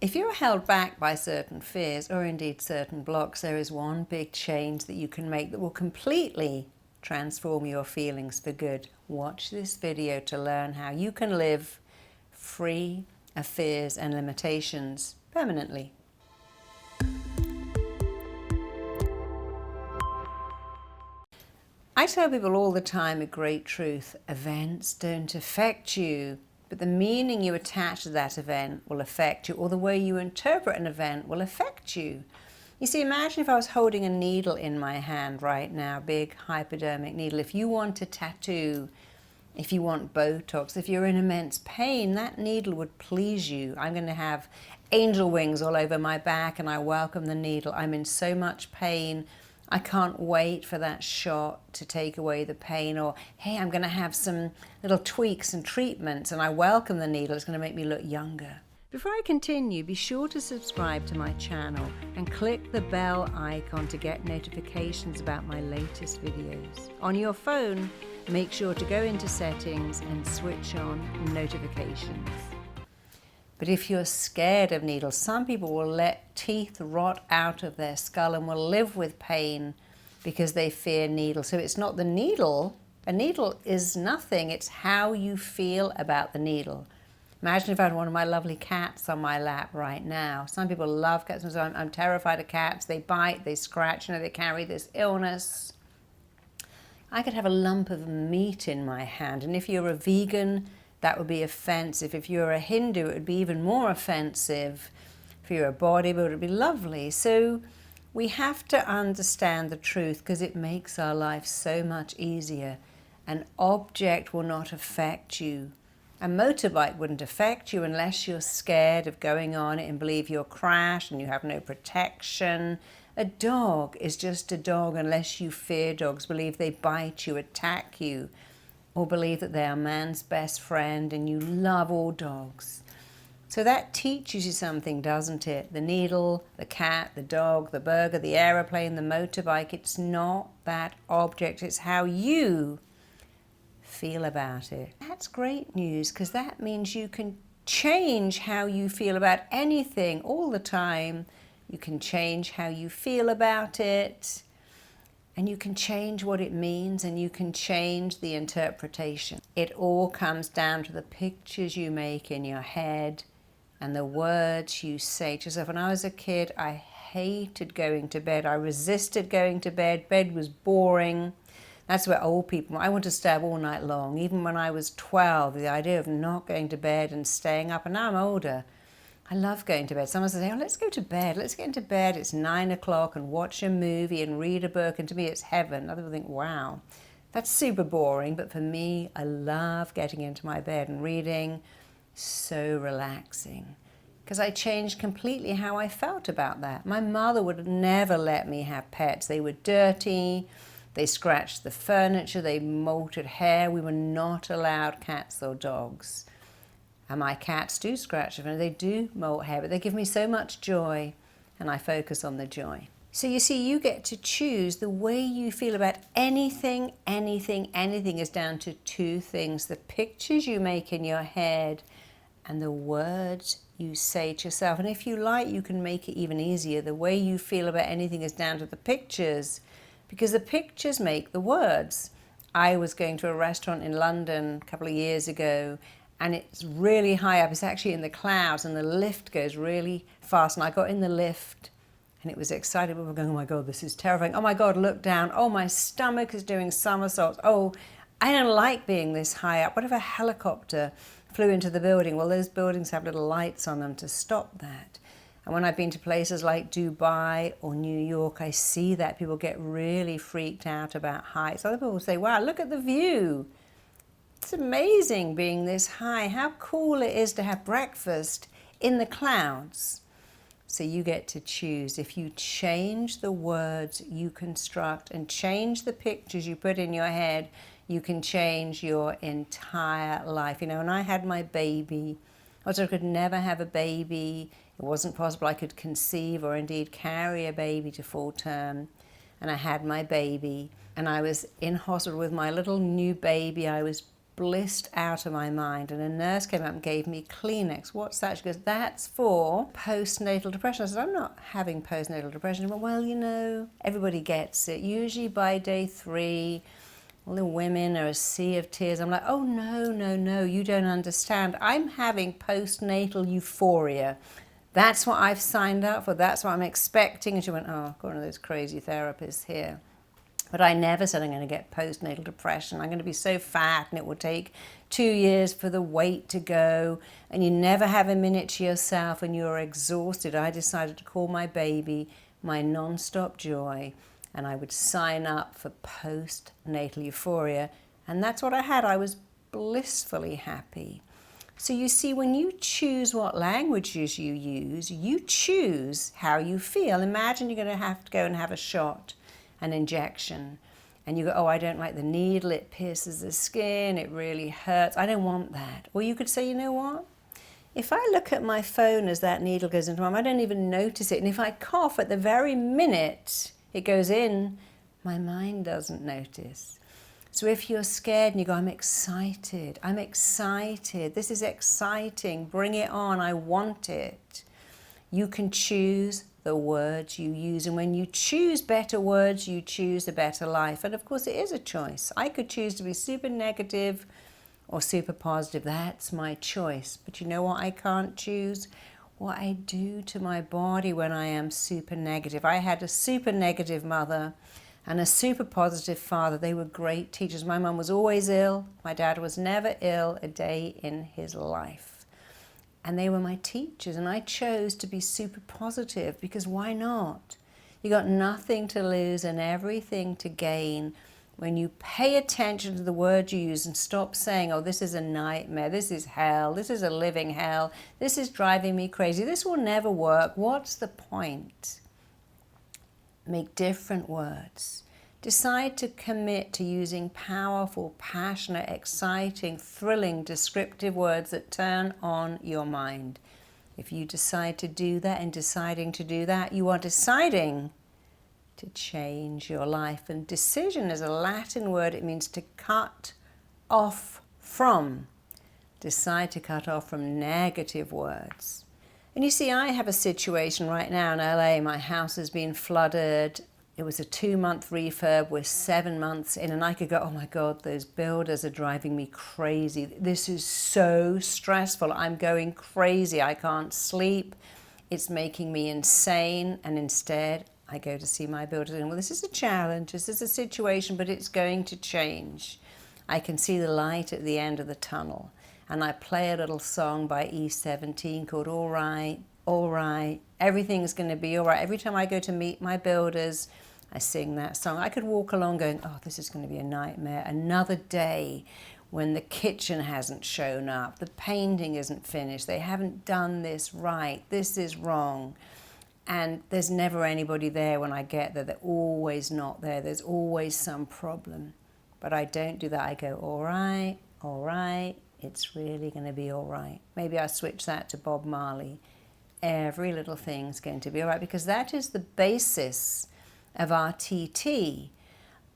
If you're held back by certain fears or indeed certain blocks, there is one big change that you can make that will completely transform your feelings for good. Watch this video to learn how you can live free of fears and limitations permanently. I tell people all the time a great truth: events don't affect you, but the meaning you attach to that event will affect you, or the way you interpret an event will affect you. You see, imagine if I was holding a needle in my hand right now, big hypodermic needle. If you want a tattoo, if you want Botox, if you're in immense pain, that needle would please you. I'm going to have angel wings all over my back and I welcome the needle. I'm in so much pain. I can't wait for that shot to take away the pain. Or, hey, I'm going to have some little tweaks and treatments and I welcome the needle. It's going to make me look younger. Before I continue, be sure to subscribe to my channel and click the bell icon to get notifications about my latest videos. On your phone, make sure to go into settings and switch on notifications. But if you're scared of needles, some people will let teeth rot out of their skull and will live with pain because they fear needles. So it's not the needle. A needle is nothing. It's how you feel about the needle. Imagine if I had one of my lovely cats on my lap right now. Some people love cats, so I'm terrified of cats. They bite, they scratch, they carry this illness. I could have a lump of meat in my hand, and if you're a vegan, that would be offensive. If you're a Hindu, it would be even more offensive. If you're a bodybuilder, it would be lovely. So we have to understand the truth because it makes our life so much easier. An object will not affect you. A motorbike wouldn't affect you unless you're scared of going on it and believe you'll crash and you have no protection. A dog is just a dog unless you fear dogs, believe they bite you, attack you, or believe that they are man's best friend and you love all dogs. So that teaches you something, doesn't it? The needle, the cat, the dog, the burger, the aeroplane, the motorbike, it's not that object, it's how you feel about it. That's great news because that means you can change how you feel about anything all the time. You can change how you feel about it. And you can change what it means and you can change the interpretation. It all comes down to the pictures you make in your head and the words you say to yourself. When I was a kid, I hated going to bed. I resisted going to bed. Bed was boring. That's where old people, I want to stay up all night long. Even when I was 12, the idea of not going to bed and staying up, and now I'm older, I love going to bed. Someone says, oh, let's go to bed. Let's get into bed. It's 9 o'clock and watch a movie and read a book. And to me, it's heaven. Other people think, wow, that's super boring. But for me, I love getting into my bed and reading. So relaxing. Because I changed completely how I felt about that. My mother would never let me have pets. They were dirty. They scratched the furniture. They molted hair. We were not allowed cats or dogs. And my cats do scratch it, and they do molt hair, but they give me so much joy, and I focus on the joy. So you see, you get to choose the way you feel about anything. Anything is down to two things: the pictures you make in your head and the words you say to yourself. And if you like, you can make it even easier. The way you feel about anything is down to the pictures, because the pictures make the words. I was going to a restaurant in London a couple of years ago, and it's really high up. It's actually in the clouds, and the lift goes really fast. And I got in the lift, and it was exciting. We were going, oh my God, this is terrifying. Oh my God, look down. Oh, my stomach is doing somersaults. Oh, I don't like being this high up. What if a helicopter flew into the building? Well, those buildings have little lights on them to stop that. And when I've been to places like Dubai or New York, I see that people get really freaked out about heights. Other people say, wow, look at the view. It's amazing being this high. How cool it is to have breakfast in the clouds. So you get to choose. If you change the words you construct and change the pictures you put in your head, you can change your entire life. You know, when I had my baby, I could never have a baby. It wasn't possible I could conceive or indeed carry a baby to full term. And I had my baby, and I was in hospital with my little new baby. I was blissed out of my mind. And a nurse came up and gave me Kleenex. What's that? She goes, that's for postnatal depression. I said, I'm not having postnatal depression. She went, well, you know, everybody gets it. Usually by day 3, all the women are a sea of tears. I'm like, oh, no, you don't understand. I'm having postnatal euphoria. That's what I've signed up for. That's what I'm expecting. And she went, oh, I've got one of those crazy therapists here. But I never said I'm going to get postnatal depression. I'm going to be so fat and it will take 2 years for the weight to go. And you never have a minute to yourself and you're exhausted. I decided to call my baby my non-stop joy. And I would sign up for postnatal euphoria. And that's what I had. I was blissfully happy. So you see, when you choose what languages you use, you choose how you feel. Imagine you're going to have to go and have a shot, an injection, and you go, oh, I don't like the needle, it pierces the skin, it really hurts, I don't want that. Or you could say, you know what? If I look at my phone as that needle goes into my arm, I don't even notice it. And if I cough at the very minute it goes in, my mind doesn't notice. So if you're scared and you go, I'm excited, this is exciting, bring it on, I want it. You can choose the words you use. And when you choose better words, you choose a better life. And of course, it is a choice. I could choose to be super negative or super positive. That's my choice. But you know what I can't choose? What I do to my body when I am super negative. I had a super negative mother and a super positive father. They were great teachers. My mum was always ill. My dad was never ill a day in his life. And they were my teachers, and I chose to be super positive because why not? You got nothing to lose and everything to gain when you pay attention to the words you use and stop saying, oh, this is a nightmare, this is hell, this is a living hell, this is driving me crazy, this will never work. What's the point? Make different words. Decide to commit to using powerful, passionate, exciting, thrilling, descriptive words that turn on your mind. If you decide to do that and deciding to do that, you are deciding to change your life. And decision is a Latin word. It means to cut off from. Decide to cut off from negative words. And you see, I have a situation right now in LA. My house has been flooded. It was a 2-month refurb. We're 7 months in, and I could go, oh my God, those builders are driving me crazy. This is so stressful. I'm going crazy. I can't sleep. It's making me insane. And instead, I go to see my builders and, well, this is a challenge. This is a situation, but it's going to change. I can see the light at the end of the tunnel. And I play a little song by E17 called All Right, everything's going to be all right. Every time I go to meet my builders, I sing that song. I could walk along going, oh, this is going to be a nightmare. Another day when the kitchen hasn't shown up, the painting isn't finished, they haven't done this right, this is wrong. And there's never anybody there when I get there. They're always not there. There's always some problem. But I don't do that. I go, all right, it's really going to be all right. Maybe I switch that to Bob Marley. Every little thing's going to be all right, because that is the basis of our TT.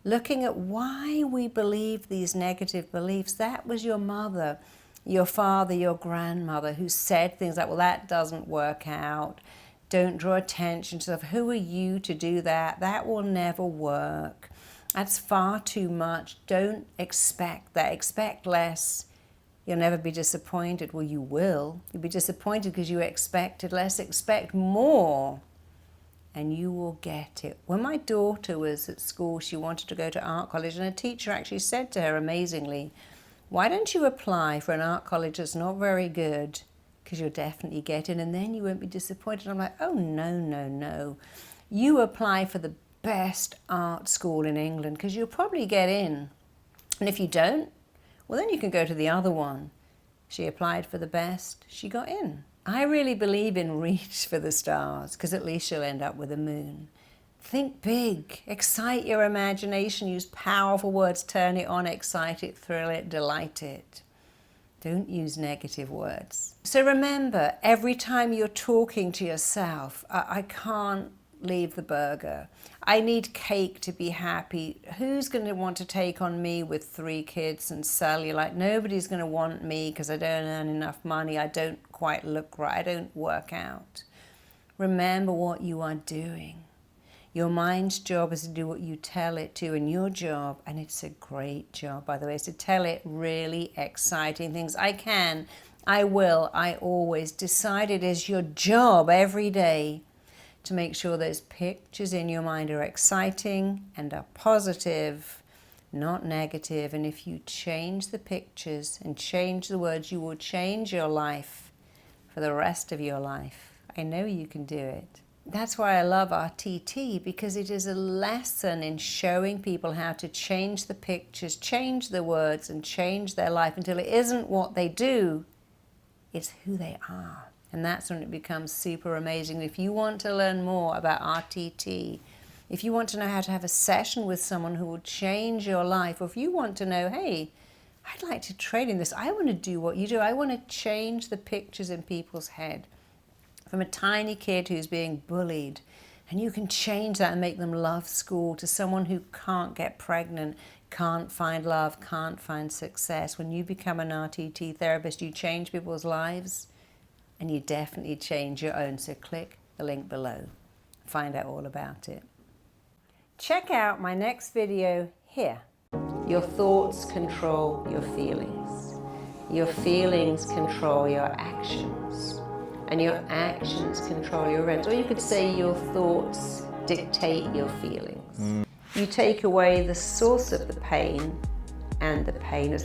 Looking at why we believe these negative beliefs. That was your mother, your father, your grandmother who said things like, well, that doesn't work out. Don't draw attention to stuff. Who are you to do that? That will never work. That's far too much. Don't expect that. Expect less. You'll never be disappointed. Well, you will. You'll be disappointed because you expected less. Expect more, and you will get it. When my daughter was at school, she wanted to go to art college, and a teacher actually said to her amazingly, why don't you apply for an art college that's not very good, because you'll definitely get in, and then you won't be disappointed. I'm like, oh, no. You apply for the best art school in England, because you'll probably get in. And if you don't, well, then you can go to the other one. She applied for the best. She got in. I really believe in reach for the stars, because at least you'll end up with a moon. Think big. Excite your imagination. Use powerful words. Turn it on. Excite it. Thrill it. Delight it. Don't use negative words. So remember, every time you're talking to yourself, I can't leave the burger. I need cake to be happy. Who's going to want to take on me with 3 kids and cellulite? Nobody's going to want me because I don't earn enough money. I don't quite look right. I don't work out. Remember what you are doing. Your mind's job is to do what you tell it to, and your job, and it's a great job, by the way, is to tell it really exciting things. I can, I will, I always. Decide it is your job every day to make sure those pictures in your mind are exciting and are positive, not negative. And if you change the pictures and change the words, you will change your life for the rest of your life. I know you can do it. That's why I love RTT, because it is a lesson in showing people how to change the pictures, change the words, and change their life until it isn't what they do, it's who they are. And that's when it becomes super amazing. If you want to learn more about RTT, if you want to know how to have a session with someone who will change your life, or if you want to know, hey, I'd like to train in this, I want to do what you do, I want to change the pictures in people's head. From a tiny kid who's being bullied, and you can change that and make them love school, to someone who can't get pregnant, can't find love, can't find success. When you become an RTT therapist, you change people's lives, and you definitely change your own. So click the link below. Find out all about it. Check out my next video here. Your thoughts control your feelings. Your feelings control your actions. And your actions control your events. Or you could say your thoughts dictate your feelings. You take away the source of the pain, and the pain is like